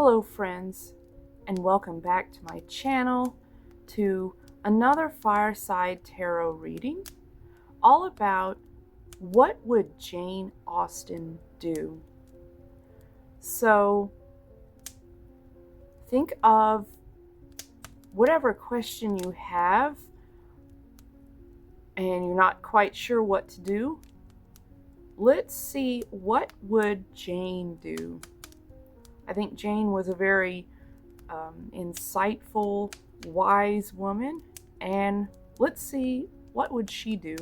Hello friends, and welcome back to my channel to another Fireside Tarot reading all about what would Jane Austen do. So think of whatever question you have and you're not quite sure what to do. Let's see, what would Jane do? I think Jane was a very insightful, wise woman, and let's see, what would she do?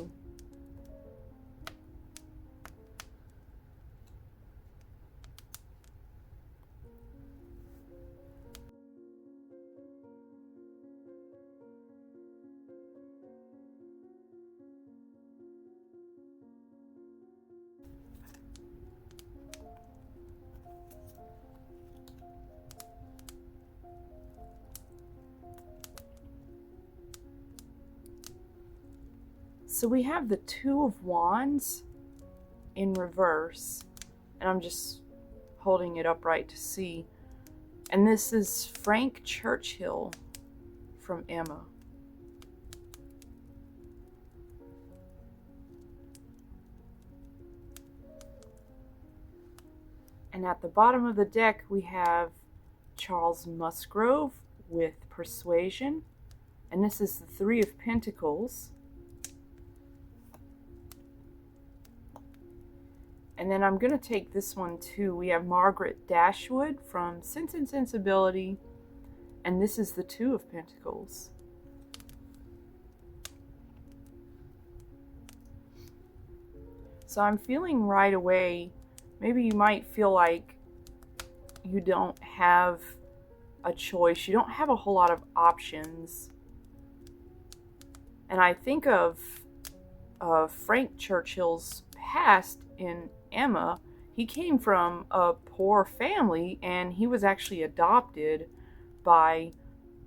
So we have the Two of Wands in reverse, and I'm just holding it upright to see. And this is Frank Churchill from Emma. And at the bottom of the deck, we have Charles Musgrove with Persuasion. And this is the Three of Pentacles. And then I'm going to take this one too. We have Margaret Dashwood from Sense and Sensibility. And this is the Two of Pentacles. So I'm feeling right away, maybe you might feel like you don't have a choice. You don't have a whole lot of options. And I think of Frank Churchill's past in Emma. He came from a poor family, and he was actually adopted by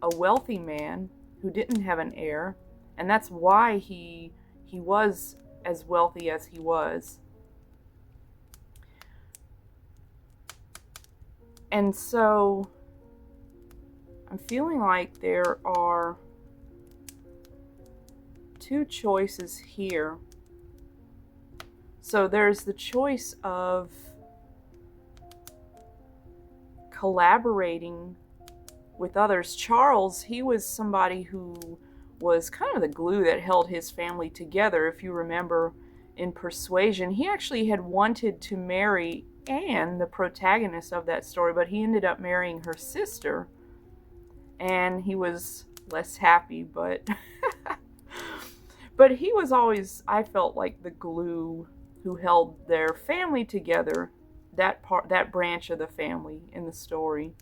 a wealthy man who didn't have an heir, and that's why he was as wealthy as he was. And so I'm feeling like there are two choices here. So there's the choice of collaborating with others. Charles, he was somebody who was kind of the glue that held his family together. If you remember in Persuasion, he actually had wanted to marry Anne, the protagonist of that story, but he ended up marrying her sister, and he was less happy, but but he was always, I felt like, the glue who held their family together, that branch of the family in the story.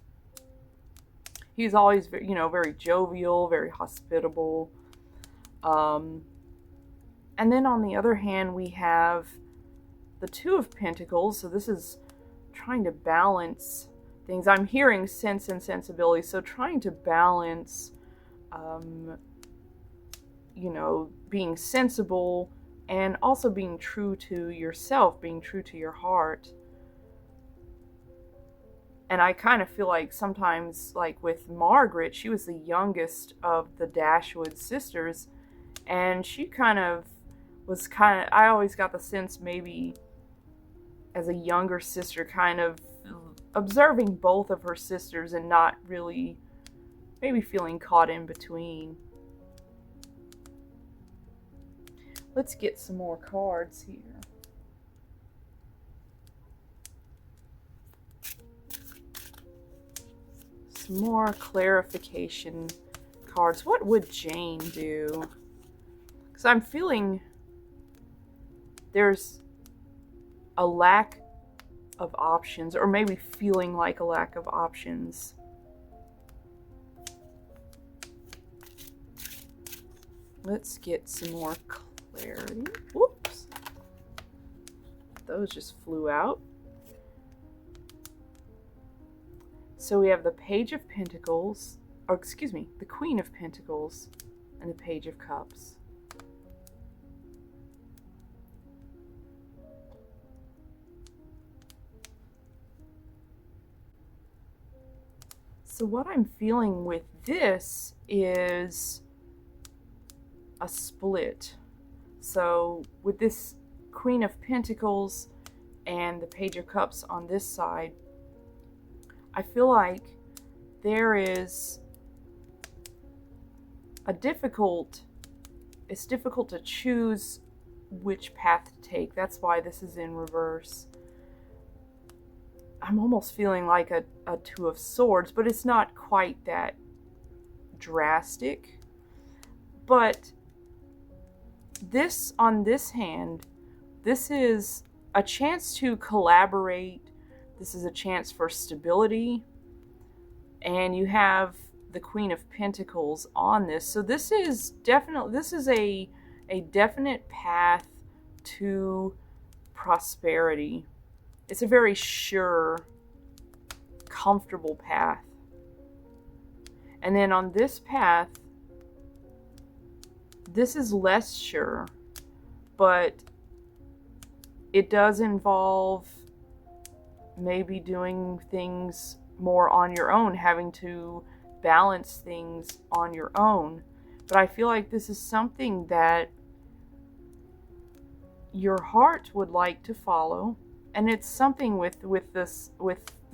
He's always, very jovial, very hospitable. And then on the other hand, we have the Two of Pentacles. So this is trying to balance things. I'm hearing Sense and Sensibility, so trying to balance, being sensible and also being true to yourself, being true to your heart. And I kind of feel like sometimes, like with Margaret, she was the youngest of the Dashwood sisters, and she I always got the sense, maybe as a younger sister, kind of observing both of her sisters and not really maybe feeling caught in between. Let's get some more cards here. Some more clarification cards. What would Jane do? Because I'm feeling there's a lack of options, or maybe feeling like a lack of options. Let's get some more clarity. Whoops. Those just flew out. So we have the Page of Pentacles, the Queen of Pentacles, and the Page of Cups. So what I'm feeling with this is a split. So with this Queen of Pentacles and the Page of Cups on this side, I feel like there is it's difficult to choose which path to take. That's why this is in reverse. I'm almost feeling like a Two of Swords, but it's not quite that drastic. But this, on this hand, this is a chance to collaborate. This is a chance for stability. And you have the Queen of Pentacles on this. So this is a definite path to prosperity. It's a very sure, comfortable path. And then on this path, this is less sure, but it does involve maybe doing things more on your own, having to balance things on your own. But I feel like this is something that your heart would like to follow. And it's something with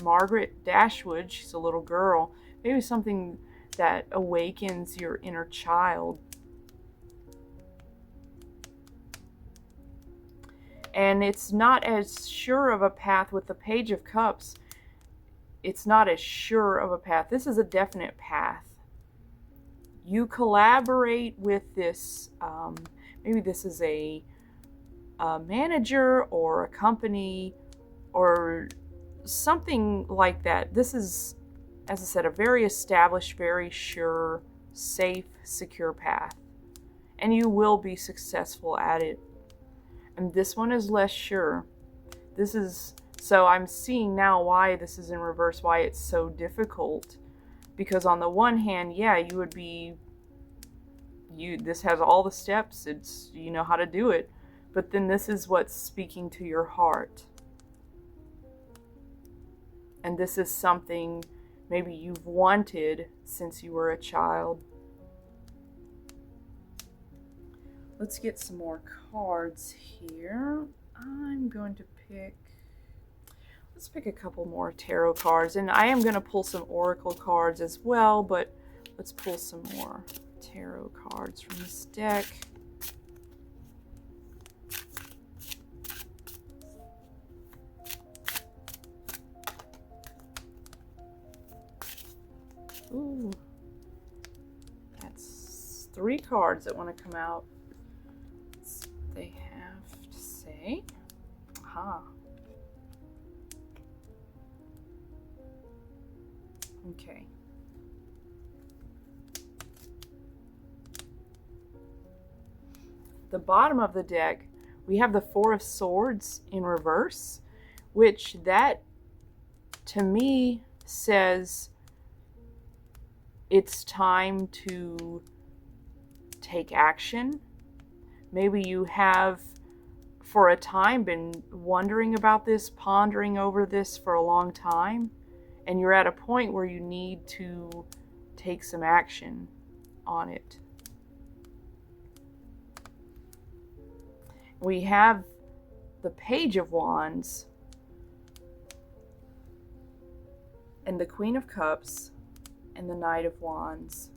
Margaret Dashwood, she's a little girl, maybe something that awakens your inner child. And it's not as sure of a path with the Page of Cups. It's not as sure of a path. This is a definite path. You collaborate with this, maybe this is a manager or a company or something like that. This is, as I said, a very established, very sure, safe, secure path. And you will be successful at it. And this one is less sure. So I'm seeing now why this is in reverse, why it's so difficult. Because on the one hand, yeah, this has all the steps, you know how to do it. But then this is what's speaking to your heart. And this is something maybe you've wanted since you were a child. Let's get some more cards here. I'm going to let's pick a couple more tarot cards. And I am going to pull some oracle cards as well, but let's pull some more tarot cards from this deck. Ooh, that's 3 cards that want to come out. They have to say. Aha. Okay. The bottom of the deck, we have the Four of Swords in reverse, which that to me says it's time to take action. Maybe you have, for a time, been wondering about this, pondering over this for a long time, and you're at a point where you need to take some action on it. We have the Page of Wands and the Queen of Cups and the Knight of Wands.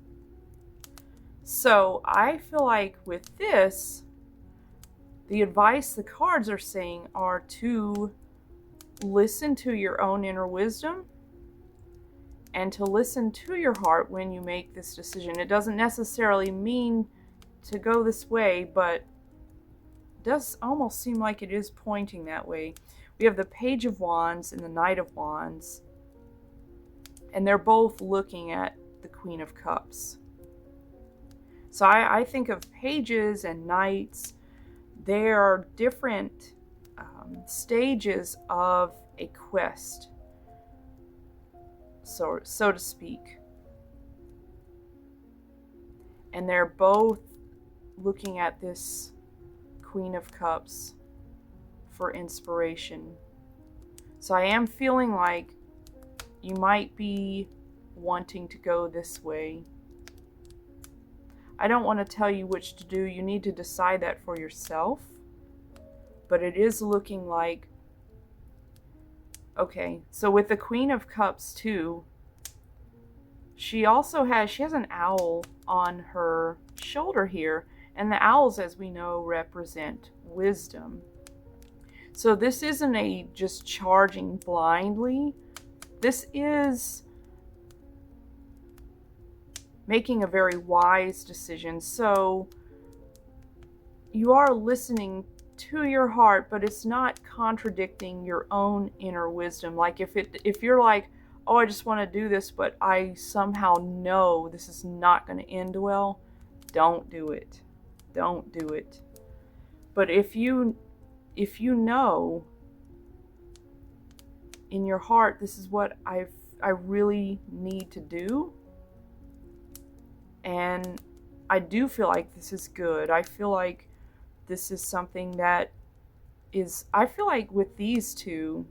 So I feel like with this, the advice the cards are saying are to listen to your own inner wisdom and to listen to your heart when you make this decision. It doesn't necessarily mean to go this way, but it does almost seem like it is pointing that way. We have the Page of Wands and the Knight of Wands, and they're both looking at the Queen of Cups. So I think of pages and knights. They are different stages of a quest, so to speak. And they're both looking at this Queen of Cups for inspiration. So I am feeling like you might be wanting to go this way. I don't want to tell you which to do. You need to decide that for yourself. But it is looking like, okay, so with the Queen of Cups too, she has an owl on her shoulder here, and the owls, as we know, represent wisdom. So this isn't a just charging blindly. This is making a very wise decision. So you are listening to your heart, but it's not contradicting your own inner wisdom. Like if you're like, oh, I just want to do this, but I somehow know this is not going to end well, don't do it. Don't do it. But if you know in your heart, this is what I really need to do, and I do feel like this is good. I feel like this is something that is, I feel like with these two,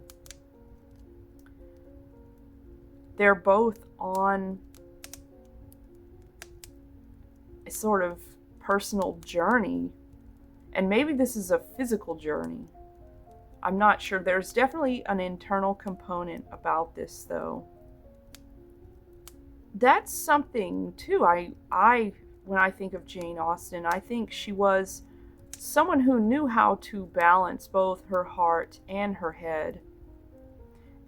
they're both on a sort of personal journey. And maybe this is a physical journey. I'm not sure. There's definitely an internal component about this, though. That's something, too. When I think of Jane Austen, I think she was someone who knew how to balance both her heart and her head.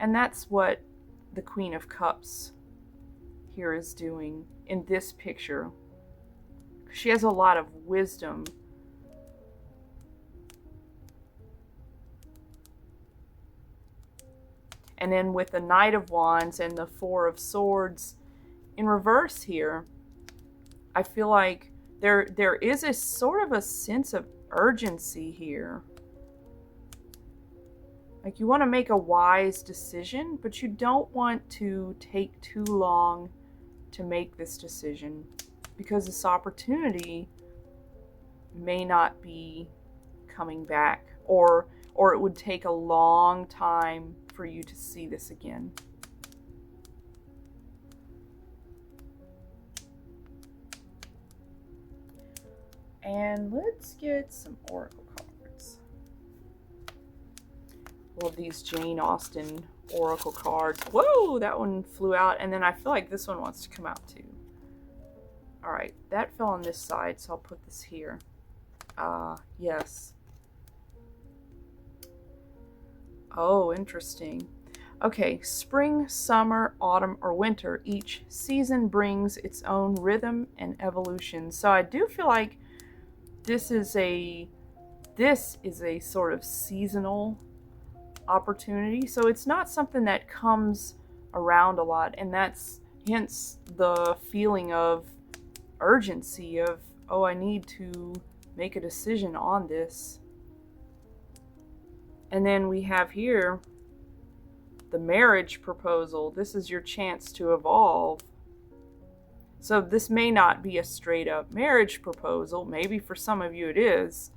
And that's what the Queen of Cups here is doing in this picture. She has a lot of wisdom. And then with the Knight of Wands and the Four of Swords in reverse here, I feel like there is a sort of a sense of urgency here. Like you want to make a wise decision, but you don't want to take too long to make this decision, because this opportunity may not be coming back, or it would take a long time for you to see this again. And let's get some oracle cards. Love these Jane Austen oracle cards. Whoa, that one flew out, and then I feel like this one wants to come out too. All right, that fell on this side, so I'll put this here. Yes. Oh, interesting. Okay, spring, summer, autumn, or winter. Each season brings its own rhythm and evolution. So I do feel like this is a sort of seasonal opportunity. So it's not something that comes around a lot, and that's hence the feeling of urgency of, oh, I need to make a decision on this. And then we have here the marriage proposal. This is your chance to evolve. So this may not be a straight up marriage proposal. Maybe for some of you it is.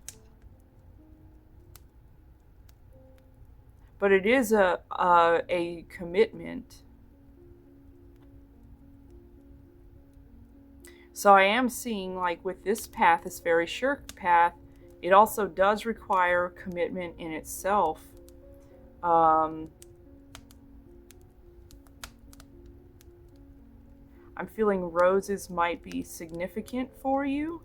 But it is a commitment. So I am seeing, like with this path, this very sure path, it also does require commitment in itself. I'm feeling roses might be significant for you.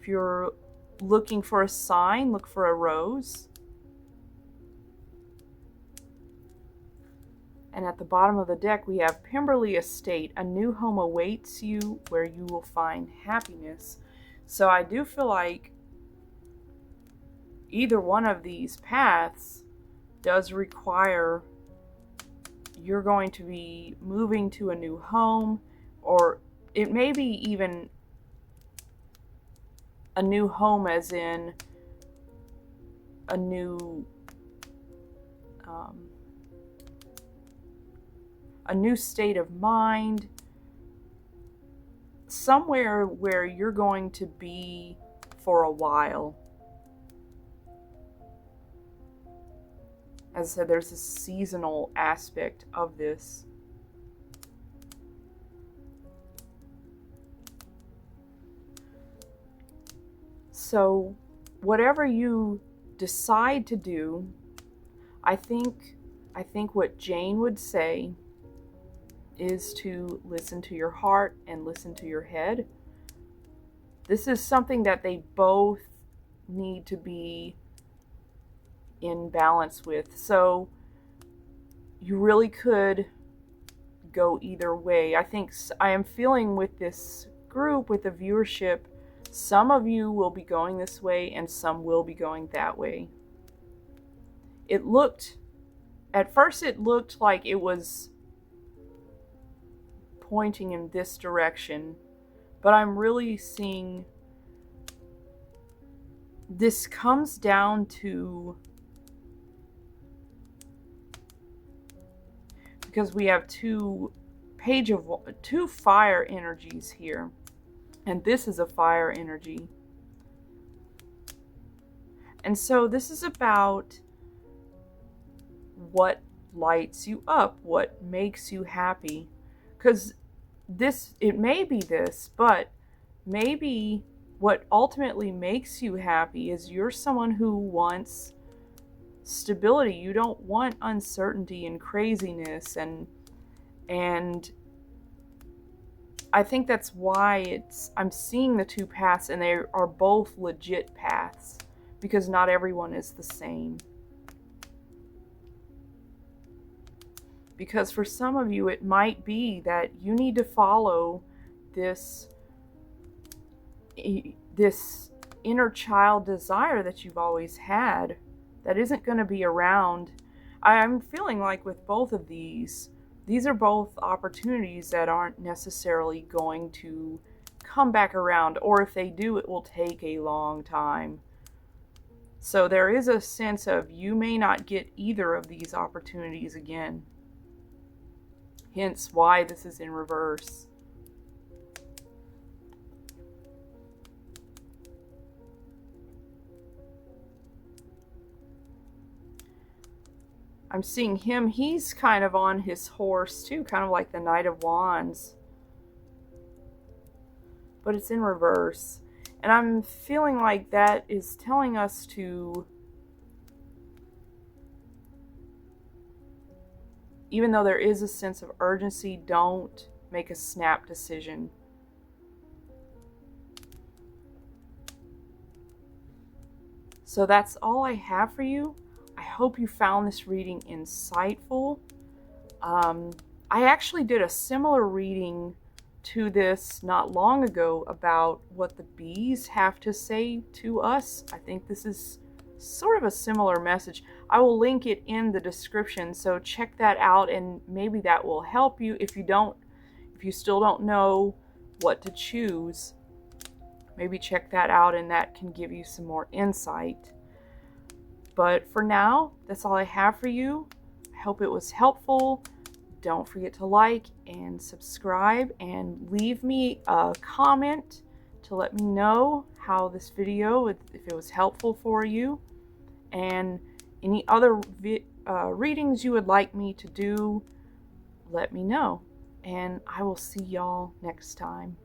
If you're looking for a sign, look for a rose. And at the bottom of the deck, we have Pemberley Estate. A new home awaits you where you will find happiness. So I do feel like either one of these paths does require you're going to be moving to a new home, or it may be even a new home as in a new state of mind, somewhere where you're going to be for a while. As I said, there's a seasonal aspect of this. So whatever you decide to do, I think what Jane would say is to listen to your heart and listen to your head. This is something that they both need to be in balance with. So you really could go either way. I am feeling with this group, with the viewership, some of you will be going this way and some will be going that way. At first it looked like it was pointing in this direction, but I'm really seeing this comes down to, because we have two fire energies here, and this is a fire energy. And so this is about what lights you up, what makes you happy. Because it may be this, but maybe what ultimately makes you happy is you're someone who wants stability. You don't want uncertainty and craziness, and I think that's why I'm seeing the two paths, and they are both legit paths, because not everyone is the same. Because for some of you, it might be that you need to follow this inner child desire that you've always had that isn't going to be around. I'm feeling like with both of these are both opportunities that aren't necessarily going to come back around, or if they do, it will take a long time. So there is a sense of you may not get either of these opportunities again. Hence why this is in reverse. I'm seeing him, he's kind of on his horse too, kind of like the Knight of Wands. But it's in reverse. And I'm feeling like that is telling us to, even though there is a sense of urgency, don't make a snap decision. So that's all I have for you. I hope you found this reading insightful. I actually did a similar reading to this not long ago about what the bees have to say to us. I think this is sort of a similar message. I will link it in the description, so check that out, and maybe that will help you if you still don't know what to choose. Maybe check that out, and that can give you some more insight. But for now, that's all I have for you. I hope it was helpful. Don't forget to like and subscribe, and leave me a comment to let me know how this video, if it was helpful for you, and any other readings you would like me to do, let me know. And I will see y'all next time.